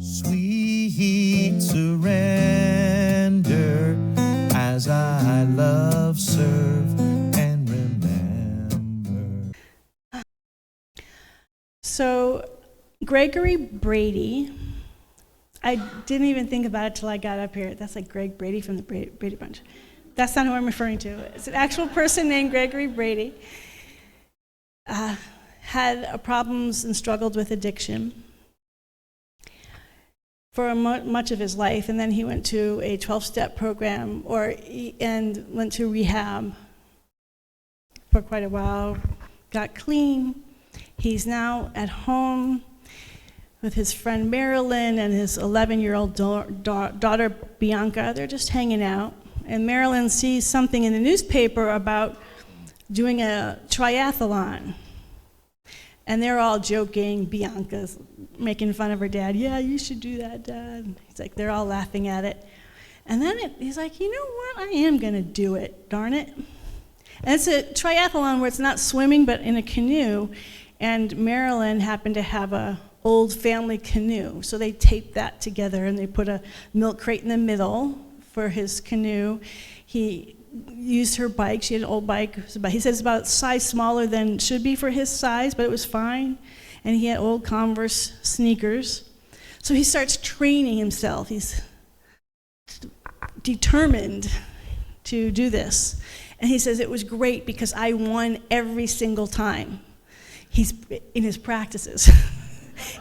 Sweet surrender as I love, serve, and remember. So, Gregory Brady, I didn't even think about it till I got up here. That's like Greg Brady from the Brady Bunch. That's not who I'm referring to. It's an actual person named Gregory Brady. Had problems and struggled with addiction for much of his life, and then he went to a 12-step program and went to rehab for quite a while, got clean. He's now at home with his friend Marilyn and his 11-year-old daughter Bianca. They're just hanging out, and Marilyn sees something in the newspaper about doing a triathlon. And they're all joking. Bianca's making fun of her dad. Yeah, you should do that, Dad. He's like, they're all laughing at it. And then he's like, you know what? I am going to do it, darn it. And it's a triathlon where it's not swimming, but in a canoe. And Marilyn happened to have a old family canoe. So they taped that together, and they put a milk crate in the middle for his canoe. He used her bike. She had an old bike. He said it's about a size smaller than it should be for his size, but it was fine. And he had old Converse sneakers. So he starts training himself. He's determined to do this. And he says it was great because I won every single time. He's in his practices.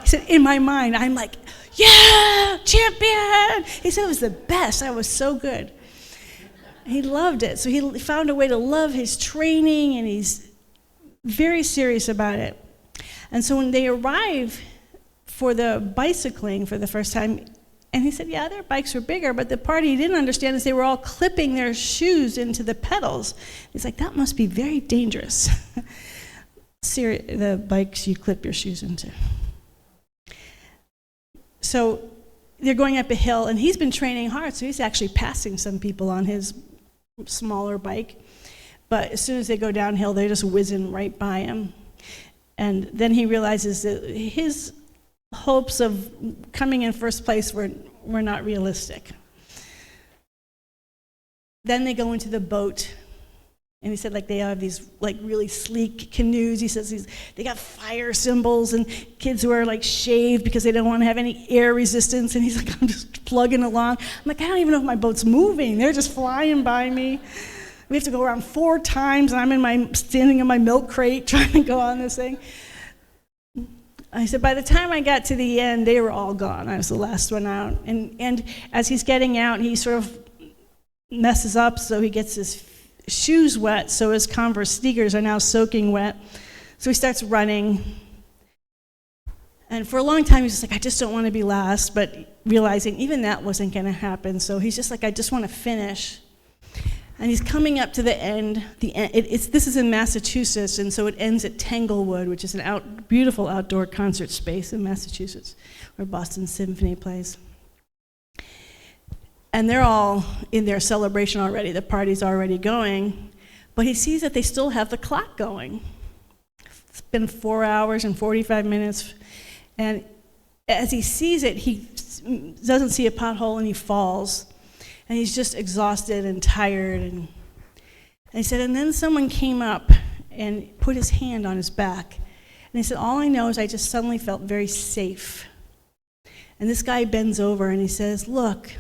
He said, in my mind, I'm like, yeah, champion. He said it was the best. I was so good. He loved it. So he found a way to love his training, and he's very serious about it. And so when they arrive for the bicycling for the first time, and he said, yeah, their bikes were bigger, but the part he didn't understand is they were all clipping their shoes into the pedals. He's like, that must be very dangerous. The bikes you clip your shoes into. So they're going up a hill, and he's been training hard, so he's actually passing some people on his smaller bike. But as soon as they go downhill, they're just whizzing right by him. And then he realizes that his hopes of coming in first place were not realistic. Then they go into the boat. And he said, like, they have these, like, really sleek canoes. He says they got fire symbols, and kids who are, like, shaved because they don't want to have any air resistance. And he's like, I'm just plugging along. I'm like, I don't even know if my boat's moving. They're just flying by me. We have to go around 4 times, and I'm standing in my milk crate trying to go on this thing. I said, by the time I got to the end, they were all gone. I was the last one out. And as he's getting out, he sort of messes up, so he gets his shoes wet, so his Converse sneakers are now soaking wet. So he starts running. And for a long time, he's just like, I just don't want to be last, but realizing even that wasn't going to happen. So he's just like, I just want to finish. And he's coming up to the end. This is in Massachusetts, and so it ends at Tanglewood, which is a beautiful outdoor concert space in Massachusetts, where Boston Symphony plays. And they're all in their celebration already. The party's already going. But he sees that they still have the clock going. It's been 4 hours and 45 minutes. And as he sees it, he doesn't see a pothole, and he falls. And he's just exhausted and tired. And he said, and then someone came up and put his hand on his back. And he said, all I know is I just suddenly felt very safe. And this guy bends over and he says, look,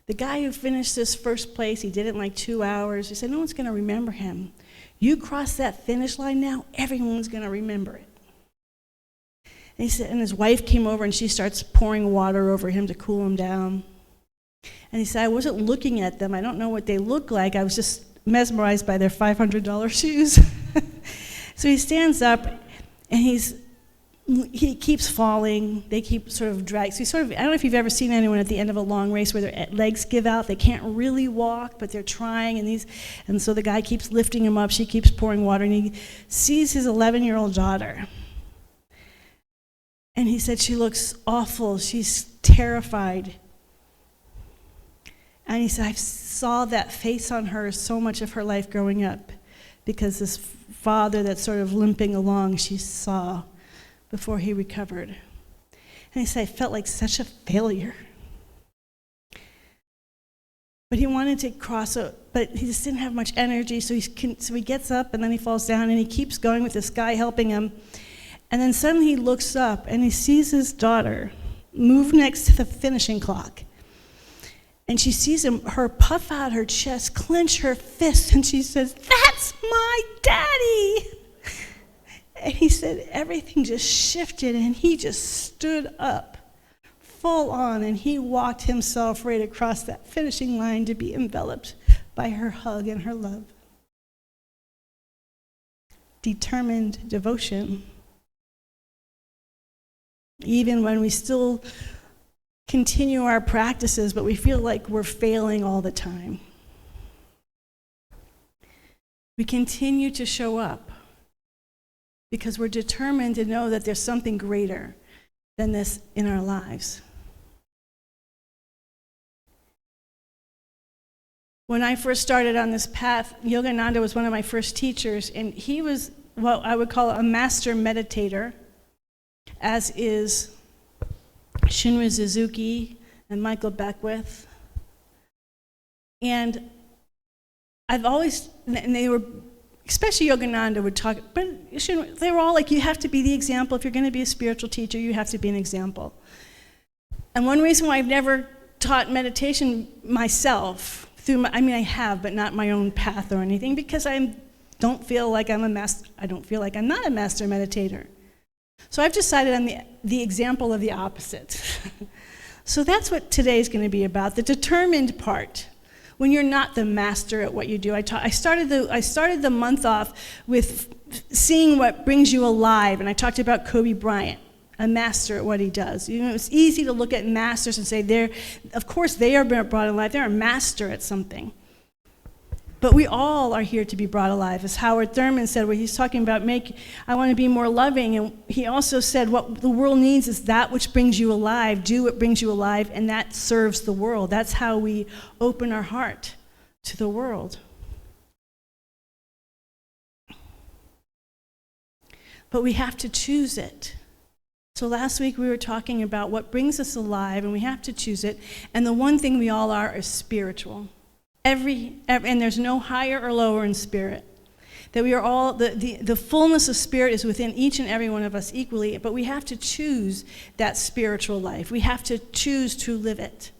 the guy who finished this first place, he did it in like 2 hours. He said, no one's going to remember him. You cross that finish line now, everyone's going to remember it. And he said, and his wife came over, and she starts pouring water over him to cool him down. And he said, I wasn't looking at them. I don't know what they look like. I was just mesmerized by their $500 shoes. So he stands up, and he keeps falling. They keep sort of dragging. So I don't know if you've ever seen anyone at the end of a long race where their legs give out. They can't really walk, but they're trying. And so the guy keeps lifting him up. She keeps pouring water, and he sees his 11-year-old daughter. And he said, she looks awful. She's terrified. And he said, I saw that face on her so much of her life growing up, because this father that's sort of limping along, she saw before he recovered. And he said, I felt like such a failure. But he wanted to but he just didn't have much energy, so he gets up, and then he falls down, and he keeps going with this guy helping him. And then suddenly he looks up, and he sees his daughter move next to the finishing clock. And she sees her puff out her chest, clench her fist, and she says, "That's my daddy!" And he said everything just shifted, and he just stood up, full on, and he walked himself right across that finishing line to be enveloped by her hug and her love. Determined devotion. Even when we still continue our practices, but we feel like we're failing all the time. We continue to show up because we're determined to know that there's something greater than this in our lives. When I first started on this path, Yogananda was one of my first teachers, and he was what I would call a master meditator, as is Shinra Suzuki and Michael Beckwith. And they were, especially Yogananda would talk, but they were all like, you have to be the example. If you're going to be a spiritual teacher, you have to be an example. And one reason why I've never taught meditation myself, I have, but not my own path or anything, because I don't feel like I'm not a master meditator. So I've decided on the example of the opposite. So that's what today's going to be about, the determined part. When you're not the master at what you do. I started the month off with seeing what brings you alive, and I talked about Kobe Bryant, a master at what he does. You know, it's easy to look at masters and say of course they are brought alive. They're a master at something. But we all are here to be brought alive. As Howard Thurman said, where he's talking about I want to be more loving, and he also said what the world needs is that which brings you alive. Do what brings you alive, and that serves the world. That's how we open our heart to the world. But we have to choose it. So last week we were talking about what brings us alive, and we have to choose it. And the one thing we all are is spiritual. And there's no higher or lower in spirit. That we are all, the fullness of spirit is within each and every one of us equally, but we have to choose that spiritual life. We have to choose to live it.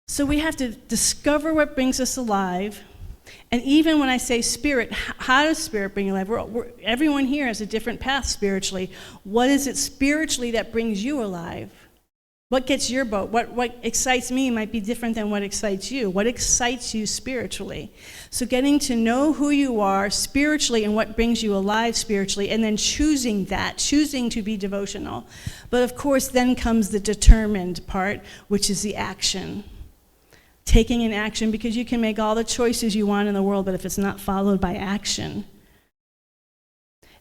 So we have to discover what brings us alive. And even when I say spirit, how does spirit bring you alive? Everyone here has a different path spiritually. What is it spiritually that brings you alive? What gets your boat? What excites me might be different than what excites you. What excites you spiritually? So getting to know who you are spiritually and what brings you alive spiritually, and then choosing to be devotional. But of course, then comes the determined part, which is the action. Taking an action, because you can make all the choices you want in the world, but if it's not followed by action,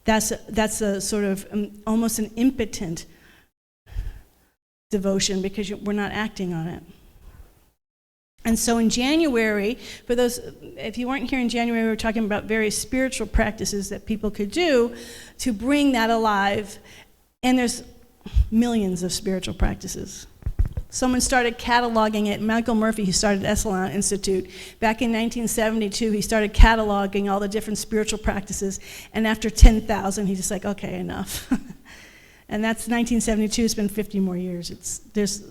that's a sort of almost an impotent devotion, because we're not acting on it. And so in January, for those, if you weren't here in January, we were talking about various spiritual practices that people could do to bring that alive. And there's millions of spiritual practices. Someone started cataloging it. Michael Murphy, who started Esalen Institute, back in 1972, he started cataloging all the different spiritual practices. And after 10,000, he's just like, okay, enough. And that's 1972. It's been 50 more years. There's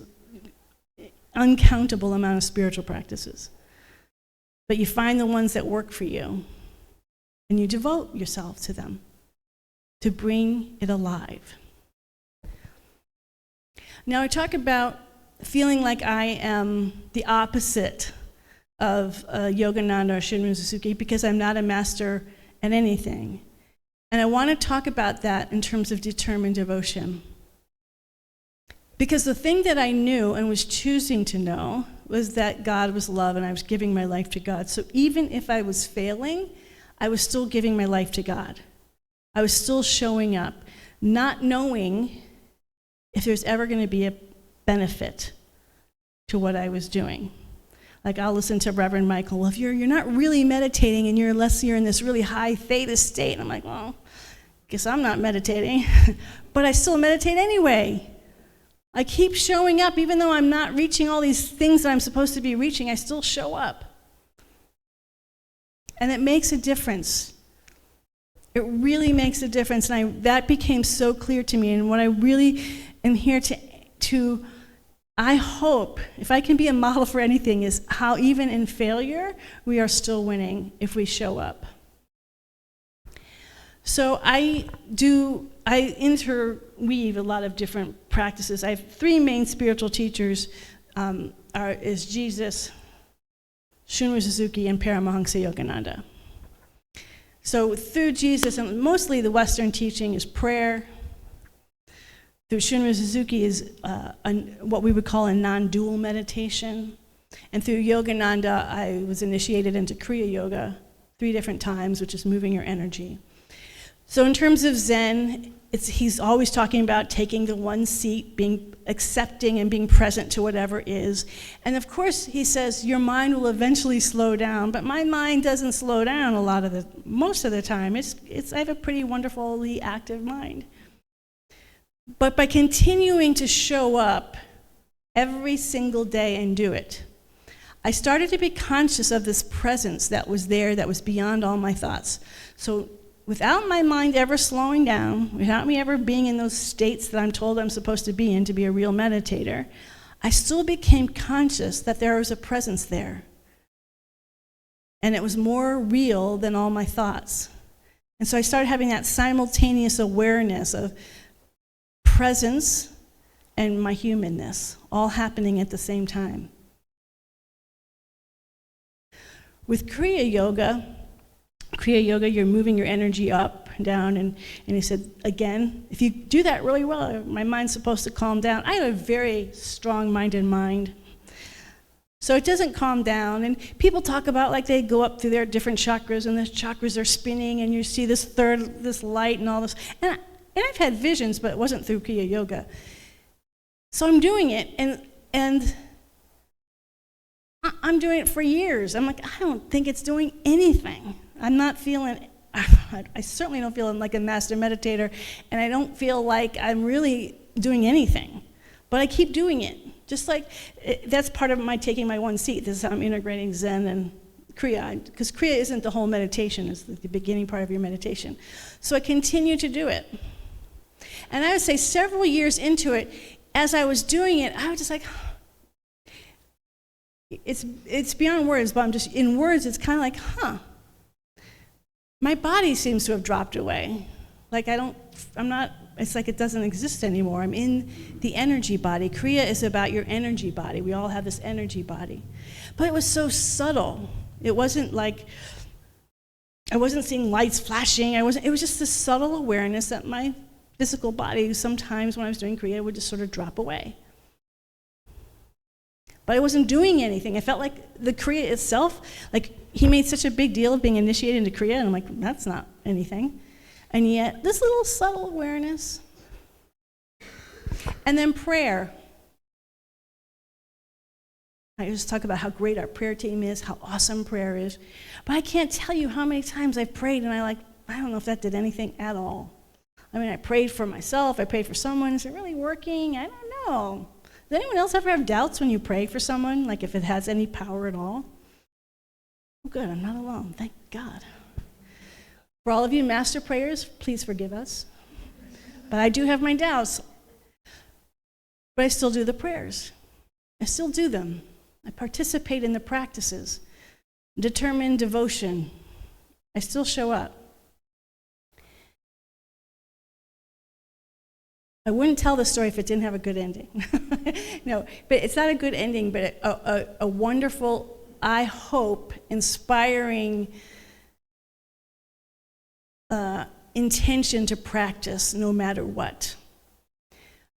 uncountable amount of spiritual practices. But you find the ones that work for you, and you devote yourself to them to bring it alive. Now I talk about feeling like I am the opposite of Yogananda or Shinra Suzuki, because I'm not a master at anything. And I want to talk about that in terms of determined devotion. Because the thing that I knew and was choosing to know was that God was love, and I was giving my life to God. So even if I was failing, I was still giving my life to God. I was still showing up, not knowing if there's ever going to be a benefit to what I was doing. Like, I'll listen to Reverend Michael, well, if you're not really meditating and unless you're in this really high theta state, and I'm like, well, guess I'm not meditating, but I still meditate anyway. I keep showing up, even though I'm not reaching all these things that I'm supposed to be reaching, I still show up. And it makes a difference. It really makes a difference, and that became so clear to me. And what I really am here to, I hope, if I can be a model for anything, is how even in failure, we are still winning if we show up. So I interweave a lot of different practices. I have 3 main spiritual teachers, is Jesus, Shunryu Suzuki, and Paramahansa Yogananda. So through Jesus, and mostly the Western teaching is prayer. Through Shunryu Suzuki is what we would call a non-dual meditation. And through Yogananda, I was initiated into Kriya Yoga 3 different times, which is moving your energy. So in terms of Zen, he's always talking about taking the one seat, being accepting and being present to whatever is. And of course, he says, your mind will eventually slow down, but my mind doesn't slow down most of the time. I have a pretty wonderfully active mind. But by continuing to show up every single day and do it, I started to be conscious of this presence that was there, that was beyond all my thoughts. So without my mind ever slowing down, without me ever being in those states that I'm told I'm supposed to be in to be a real meditator, I still became conscious that there was a presence there. And it was more real than all my thoughts. And so I started having that simultaneous awareness of presence and my humanness, all happening at the same time. With Kriya Yoga, you're moving your energy up and down, and he said, again, if you do that really well, my mind's supposed to calm down. I have a very strong-minded mind, so it doesn't calm down. And people talk about like they go up through their different chakras, and the chakras are spinning, and you see this light and all this. And I've had visions, but it wasn't through Kriya Yoga. So I'm doing it, and I'm doing it for years. I'm like, I don't think it's doing anything. I'm not feeling, I certainly don't feel like a master meditator, and I don't feel like I'm really doing anything. But I keep doing it. Just like, that's part of my taking my one seat. This is how I'm integrating Zen and Kriya, because Kriya isn't the whole meditation, it's the beginning part of your meditation. So I continue to do it. And I would say several years into it, as I was doing it, I was just like, it's beyond words, but I'm just, in words, it's kind of like, my body seems to have dropped away. Like it's like it doesn't exist anymore. I'm in the energy body. Kriya is about your energy body. We all have this energy body. But it was so subtle. It wasn't like, I wasn't seeing lights flashing. It was just this subtle awareness that my physical body, sometimes when I was doing Kriya, would just sort of drop away. But I wasn't doing anything. I felt like the Kriya itself, like he made such a big deal of being initiated into Kriya, and I'm like, that's not anything. And yet, this little subtle awareness. And then prayer. I just talk about how great our prayer team is, how awesome prayer is. But I can't tell you how many times I've prayed, and I don't know if that did anything at all. I mean, I prayed for myself, I prayed for someone. Is it really working? I don't know. Does anyone else ever have doubts when you pray for someone, like if it has any power at all? Oh, good, I'm not alone, thank God. For all of you master prayers, please forgive us. But I do have my doubts. But I still do the prayers. I still do them. I participate in the practices. Determined devotion. I still show up. I wouldn't tell the story if it didn't have a good ending. No, but it's not a good ending, but a wonderful, I hope, inspiring intention to practice no matter what.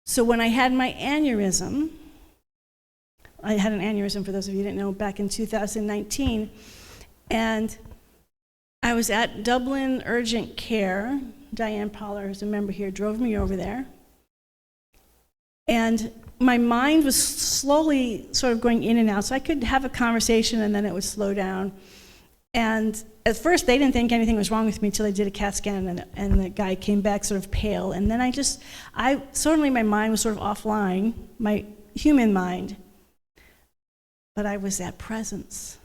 So when I had my aneurysm, I had an aneurysm, for those of you who didn't know, back in 2019, and I was at Dublin Urgent Care. Diane Poller, who's a member here, drove me over there. And my mind was slowly sort of going in and out, so I could have a conversation and then it would slow down. And at first, they didn't think anything was wrong with me until I did a CAT scan, and the guy came back sort of pale. And then suddenly my mind was sort of offline, my human mind. But I was that presence.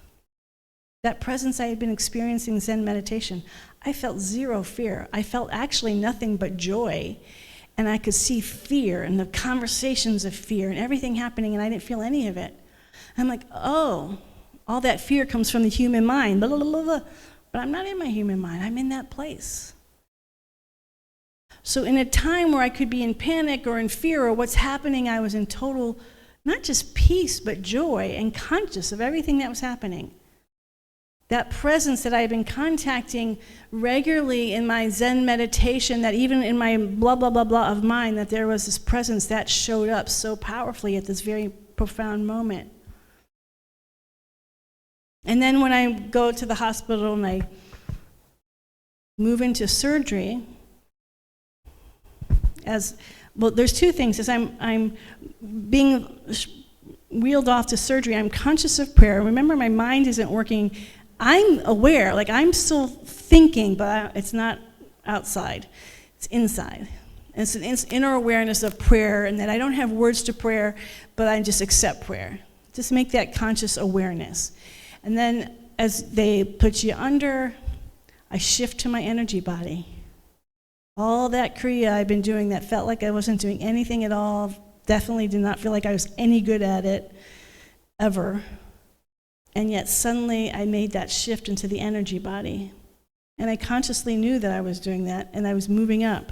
That presence I had been experiencing in Zen meditation. I felt zero fear. I felt actually nothing but joy. And I could see fear and the conversations of fear and everything happening, and I didn't feel any of it. I'm like, oh, all that fear comes from the human mind, blah, blah, blah, blah. But I'm not in my human mind. I'm in that place. So in a time where I could be in panic or in fear or what's happening, I was in total, not just peace, but joy and conscious of everything that was happening. That presence that I had been contacting regularly in my Zen meditation, that even in my blah, blah, blah, blah of mind, that there was this presence that showed up so powerfully at this very profound moment. And then when I go to the hospital and I move into surgery, there's two things. As I'm being wheeled off to surgery, I'm conscious of prayer. Remember, my mind isn't working. I'm aware, like I'm still thinking, but it's not outside. It's inside. And it's an inner awareness of prayer, and that I don't have words to prayer, but I just accept prayer. Just make that conscious awareness. And then as they put you under, I shift to my energy body. All that Kriya I've been doing that felt like I wasn't doing anything at all, definitely did not feel like I was any good at it, ever. And yet suddenly I made that shift into the energy body. And I consciously knew that I was doing that, and I was moving up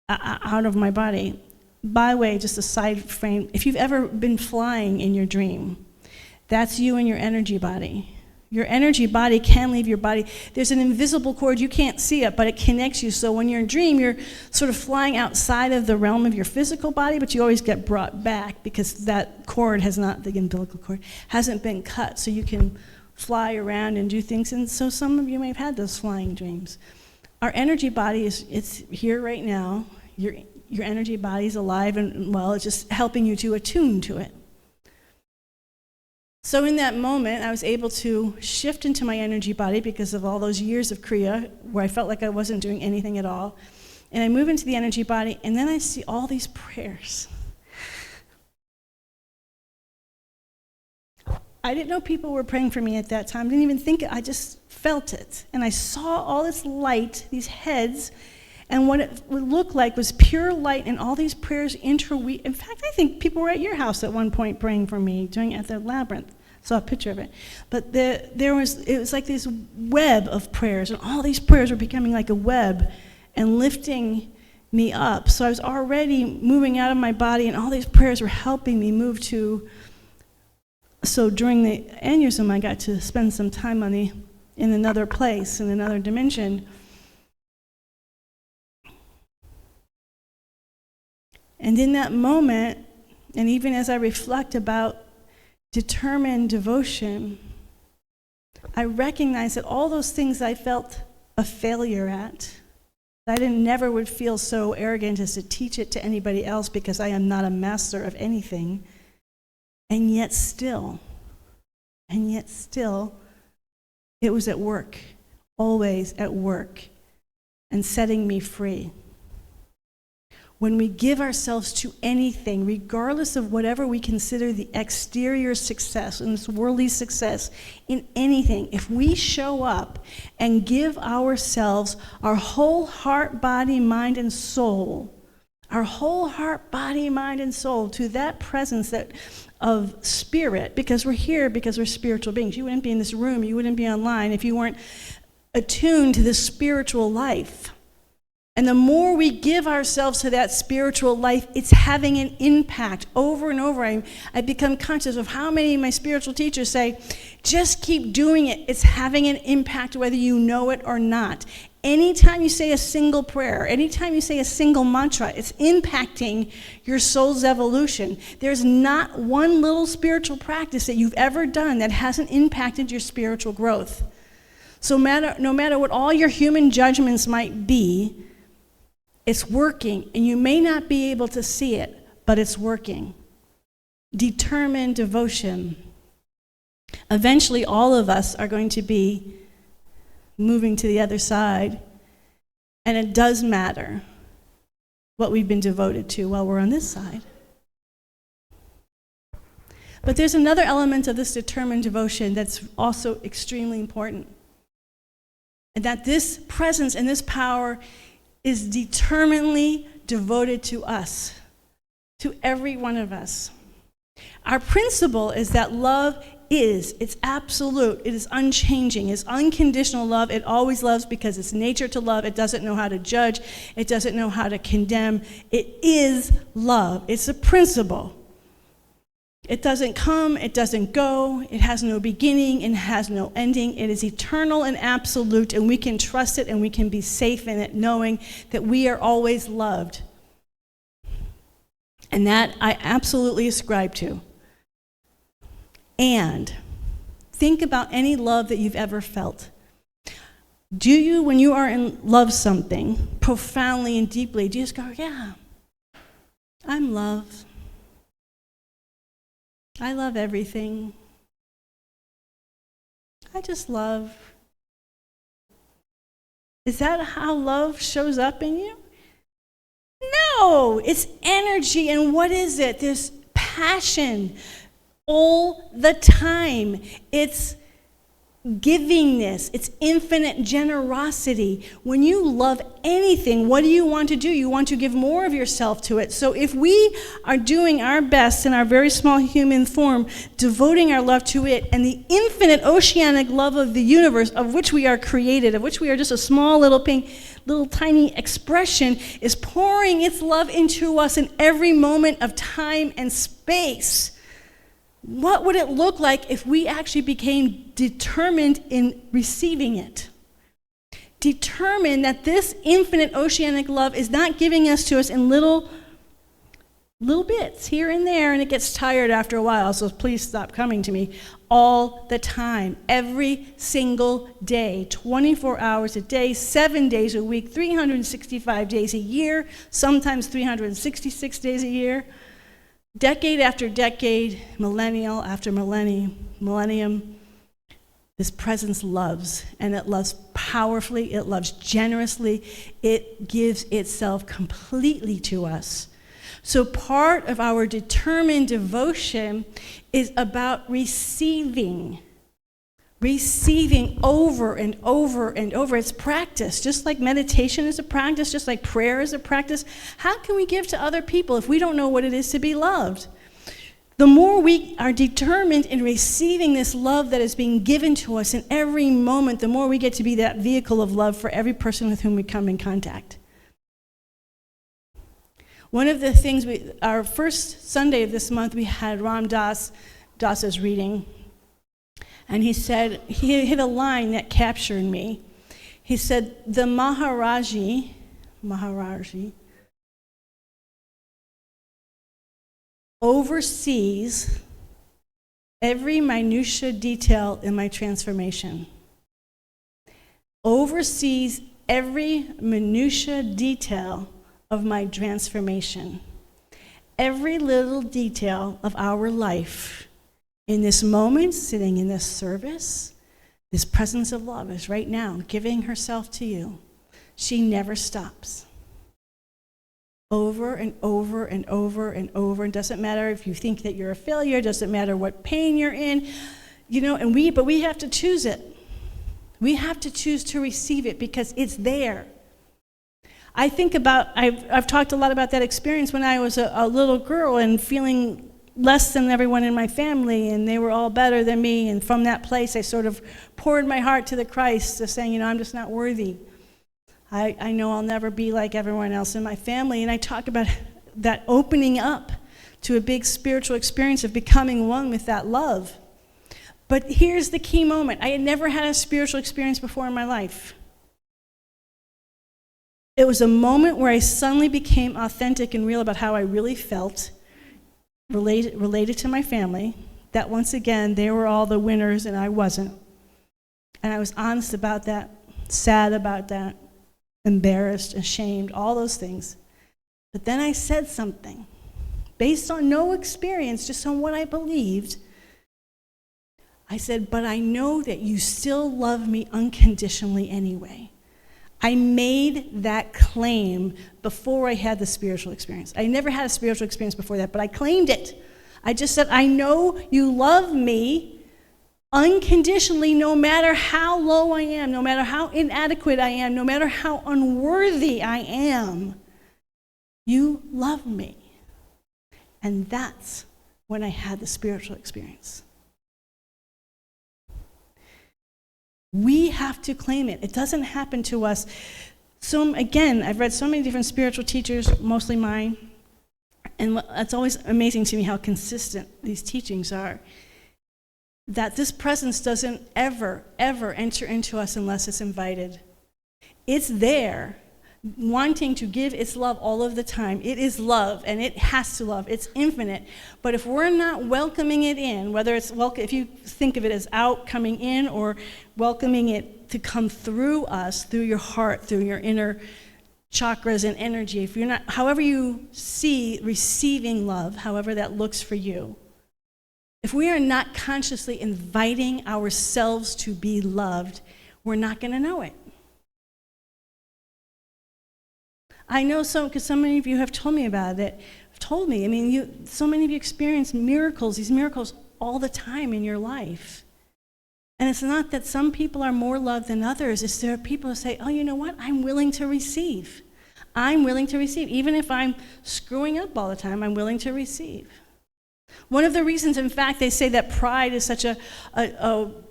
out of my body. By the way, just a side frame, if you've ever been flying in your dream, that's you and your energy body. Your energy body can leave your body. There's an invisible cord, you can't see it, but it connects you. So when you're in dream, you're sort of flying outside of the realm of your physical body, but you always get brought back because that cord has not, the umbilical cord, hasn't been cut. So you can fly around and do things. And so some of you may have had those flying dreams. Our energy body it's here right now. Your energy body is alive and well. It's just helping you to attune to it. So in that moment, I was able to shift into my energy body because of all those years of Kriya where I felt like I wasn't doing anything at all. And I move into the energy body, and then I see all these prayers. I didn't know people were praying for me at that time. I didn't even think it. I just felt it. And I saw all this light, these heads, and what it would look like was pure light, and all these prayers interweave. In fact, I think people were at your house at one point praying for me, doing it at the labyrinth. Saw a picture of it. But it was like this web of prayers, and all these prayers were becoming like a web and lifting me up. So I was already moving out of my body, and all these prayers were helping me move to. So during the aneurysm, I got to spend some time in another place, in another dimension. And in that moment, and even as I reflect about determined devotion, I recognize that all those things I felt a failure at, I never would feel so arrogant as to teach it to anybody else because I am not a master of anything, and yet still, it was at work, always at work, and setting me free. When we give ourselves to anything, regardless of whatever we consider the exterior success and this worldly success in anything, if we show up and give ourselves our whole heart, body, mind, and soul, our whole heart, body, mind, and soul to that presence of spirit, because we're here because we're spiritual beings. You wouldn't be in this room, you wouldn't be online if you weren't attuned to this spiritual life. And the more we give ourselves to that spiritual life, it's having an impact over and over. I become conscious of how many of my spiritual teachers say, just keep doing it. It's having an impact whether you know it or not. Anytime you say a single prayer, anytime you say a single mantra, it's impacting your soul's evolution. There's not one little spiritual practice that you've ever done that hasn't impacted your spiritual growth. So no matter what all your human judgments might be, it's working, and you may not be able to see it, but it's working. Determined devotion. Eventually, all of us are going to be moving to the other side, and it does matter what we've been devoted to while we're on this side. But there's another element of this determined devotion that's also extremely important, and that this presence and this power is determinedly devoted to us, to every one of us. Our principle is that love it's absolute, it is unchanging, it's unconditional love. It always loves because it's nature to love. It doesn't know how to judge, it doesn't know how to condemn. It is love. It's a principle. It doesn't come, it doesn't go, it has no beginning and has no ending. It is eternal and absolute, and we can trust it and we can be safe in it, knowing that we are always loved. And that I absolutely ascribe to. And think about any love that you've ever felt. Do you, when you are in love something profoundly and deeply, do you just go, yeah, I'm love. I love everything. I just love. Is that how love shows up in you? No, it's energy. And what is it? There's passion all the time. It's givingness. It's infinite generosity. When you love anything, what do you want to do? You want to give more of yourself to it. So if we are doing our best in our very small human form, devoting our love to it, and the infinite oceanic love of the universe, of which we are created, of which we are just a small little tiny expression, is pouring its love into us in every moment of time and space. What would it look like if we actually became determined in receiving it? Determined that this infinite oceanic love is not giving us to us in little bits here and there, and it gets tired after a while, so please stop coming to me. All the time, every single day, 24 hours a day, 7 days a week, 365 days a year, sometimes 366 days a year. Decade after decade, millennial after millennium, this presence loves, and it loves powerfully, it loves generously, it gives itself completely to us. So part of our determined devotion is about receiving over and over and over. It's practice, just like meditation is a practice, just like prayer is a practice. How can we give to other people if we don't know what it is to be loved? The more we are determined in receiving this love that is being given to us in every moment, the more we get to be that vehicle of love for every person with whom we come in contact. One of the things, our first Sunday of this month, we had Ram Dass's reading. And he said, he hit a line that captured me. He said, the Maharaji oversees every minutia detail in my transformation. Oversees every minutia detail of my transformation. Every little detail of our life. In this moment, sitting in this service, this presence of love is right now giving herself to you. She never stops. Over and over and over and over. It doesn't matter if you think that you're a failure, it doesn't matter what pain you're in, but we have to choose it. We have to choose to receive it because it's there. I think I've talked a lot about that experience when I was a little girl and feeling less than everyone in my family, and they were all better than me, and from that place I sort of poured my heart to the Christ, just saying, I'm just not worthy. I know I'll never be like everyone else in my family, and I talk about that opening up to a big spiritual experience of becoming one with that love. But here's the key moment. I had never had a spiritual experience before in my life. It was a moment where I suddenly became authentic and real about how I really felt, related to my family, that once again, they were all the winners and I wasn't. And I was honest about that, sad about that, embarrassed, ashamed, all those things. But then I said something, based on no experience, just on what I believed. I said, but I know that you still love me unconditionally anyway. I made that claim before I had the spiritual experience. I never had a spiritual experience before that, but I claimed it. I just said, I know you love me unconditionally, no matter how low I am, no matter how inadequate I am, no matter how unworthy I am. You love me. And that's when I had the spiritual experience. We have to claim it. It doesn't happen to us. So again, I've read so many different spiritual teachers, mostly mine, and it's always amazing to me how consistent these teachings are, that this presence doesn't ever, ever enter into us unless it's invited. It's there, wanting to give its love all of the time. It is love, and it has to love. It's infinite. But if we're not welcoming it in, whether it's if you think of it as out, coming in, or welcoming it to come through us, through your heart, through your inner chakras and energy, if you're not, however you see receiving love, however that looks for you, if we are not consciously inviting ourselves to be loved, we're not going to know it. I know because so many of you have told me about it. I mean, so many of you experience miracles, these miracles all the time in your life. And it's not that some people are more loved than others. It's there are people who say, oh, you know what? I'm willing to receive. I'm willing to receive. Even if I'm screwing up all the time, I'm willing to receive. One of the reasons, in fact, they say that pride is such a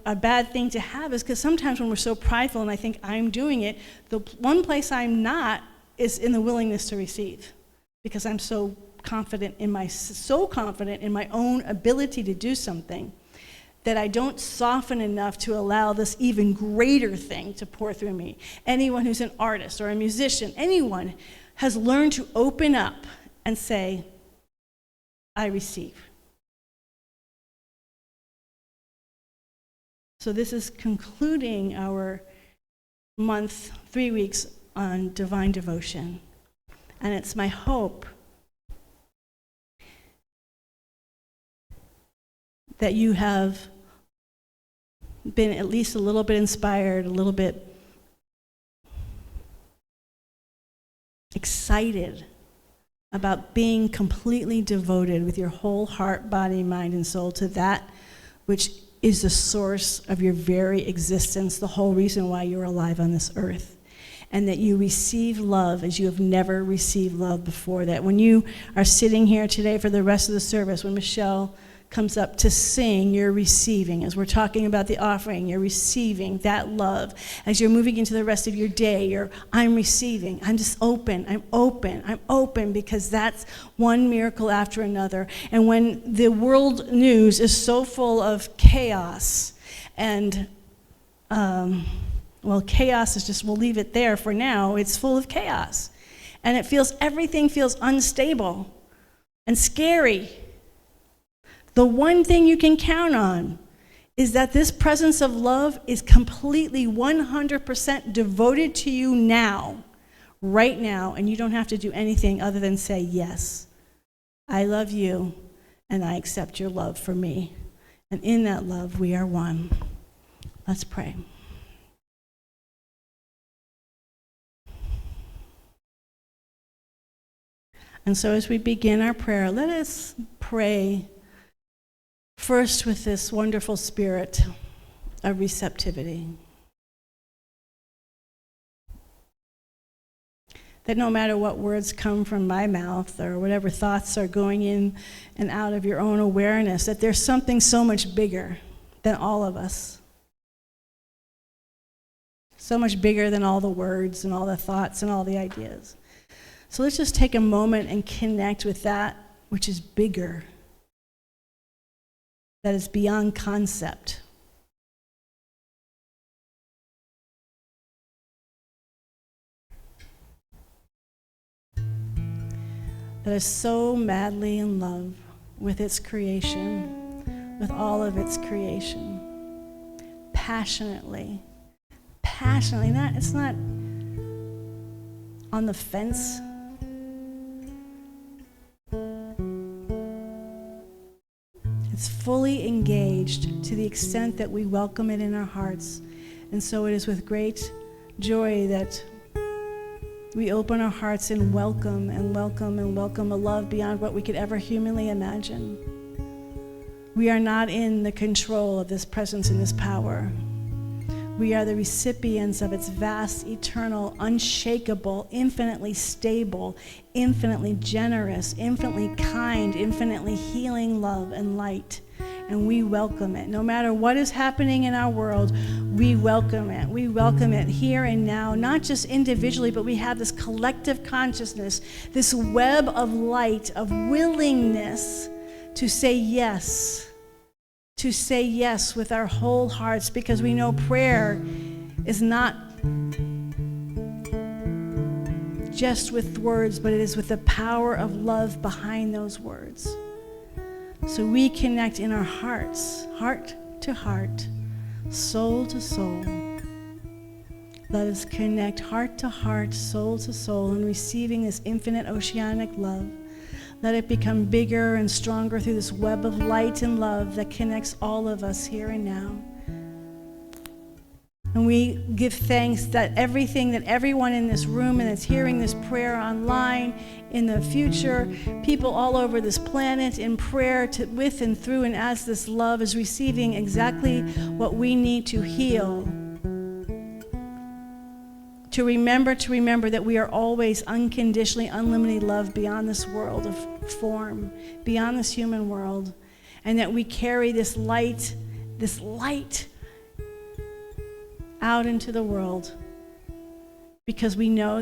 bad thing to have is because sometimes when we're so prideful and I think I'm doing it, the one place I'm not is in the willingness to receive, because I'm so confident in my own ability to do something that I don't soften enough to allow this even greater thing to pour through me. Anyone who's an artist or a musician, anyone has learned to open up and say, I receive. So this is concluding our month, 3 weeks on divine devotion. And it's my hope that you have been at least a little bit inspired, a little bit excited about being completely devoted with your whole heart, body, mind, and soul to that which is the source of your very existence, the whole reason why you're alive on this earth. And that you receive love as you have never received love before. That when you are sitting here today for the rest of the service, when Michelle comes up to sing, you're receiving. As we're talking about the offering, you're receiving that love. As you're moving into the rest of your day, I'm receiving. I'm just open. I'm open, because that's one miracle after another. And when the world news is so full of chaos and chaos is just, we'll leave it there for now. It's full of chaos. And everything feels unstable and scary. The one thing you can count on is that this presence of love is completely 100% devoted to you now, right now, and you don't have to do anything other than say, yes, I love you, and I accept your love for me. And in that love, we are one. Let's pray. And so as we begin our prayer, let us pray first with this wonderful spirit of receptivity. That no matter what words come from my mouth or whatever thoughts are going in and out of your own awareness, that there's something so much bigger than all of us. So much bigger than all the words and all the thoughts and all the ideas. So let's just take a moment and connect with that which is bigger, that is beyond concept. That is so madly in love with its creation, with all of its creation, passionately. It's not on the fence. It's fully engaged to the extent that we welcome it in our hearts. And so it is with great joy that we open our hearts and welcome and welcome and welcome a love beyond what we could ever humanly imagine. We are not in the control of this presence and this power. We are the recipients of its vast, eternal, unshakable, infinitely stable, infinitely generous, infinitely kind, infinitely healing love and light. And we welcome it. No matter what is happening in our world, we welcome it. We welcome it here and now, not just individually, but we have this collective consciousness, this web of light, of willingness to say yes with our whole hearts, because we know prayer is not just with words, but it is with the power of love behind those words. So we connect in our hearts, heart to heart, soul to soul. Let us connect heart to heart, soul to soul, in receiving this infinite oceanic love. Let it become bigger and stronger through this web of light and love that connects all of us here and now. And we give thanks that everything that everyone in this room and that's hearing this prayer online, in the future, people all over this planet in prayer with and through and as this love is receiving exactly what we need to heal. To remember that we are always unconditionally, unlimited love beyond this world of form, beyond this human world, and that we carry this light out into the world because we know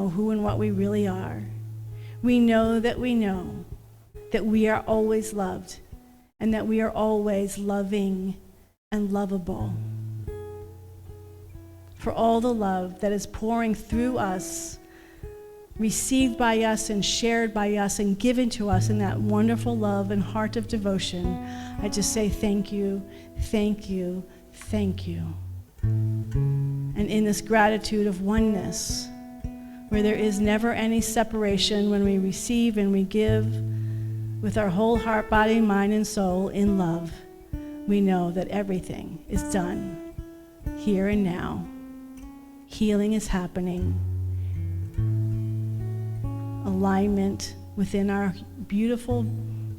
who and what we really are. We know that we are always loved and that we are always loving and lovable. For all the love that is pouring through us, received by us and shared by us and given to us in that wonderful love and heart of devotion, I just say thank you, thank you, thank you. And in this gratitude of oneness, where there is never any separation when we receive and we give with our whole heart, body, mind, and soul in love, we know that everything is done here and now. Healing is happening. Alignment within our beautiful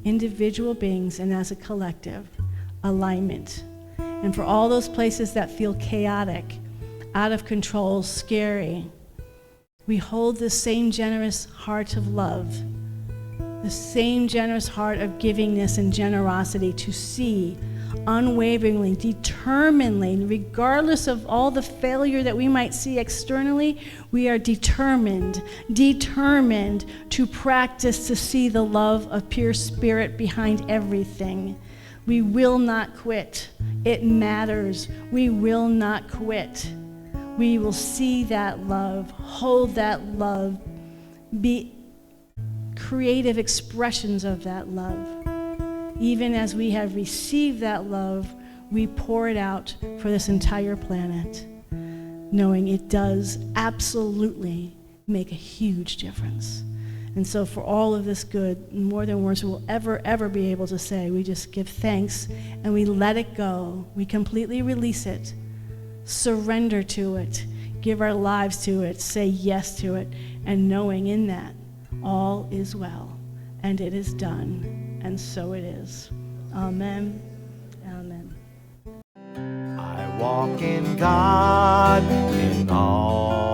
individual beings and as a collective. Alignment. And for all those places that feel chaotic, out of control, scary, we hold the same generous heart of love, the same generous heart of givingness and generosity to see unwaveringly, determinedly, regardless of all the failure that we might see externally, we are determined to practice to see the love of pure spirit behind everything. We will not quit. It matters. We will not quit. We will see that love, hold that love, be creative expressions of that love. Even as we have received that love, we pour it out for this entire planet, knowing it does absolutely make a huge difference. And so for all of this good, more than words will ever be able to say, we just give thanks and we let it go. We completely release it, surrender to it, give our lives to it, say yes to it, and knowing in that all is well and it is done. And so it is. Amen. Amen. I walk in God in all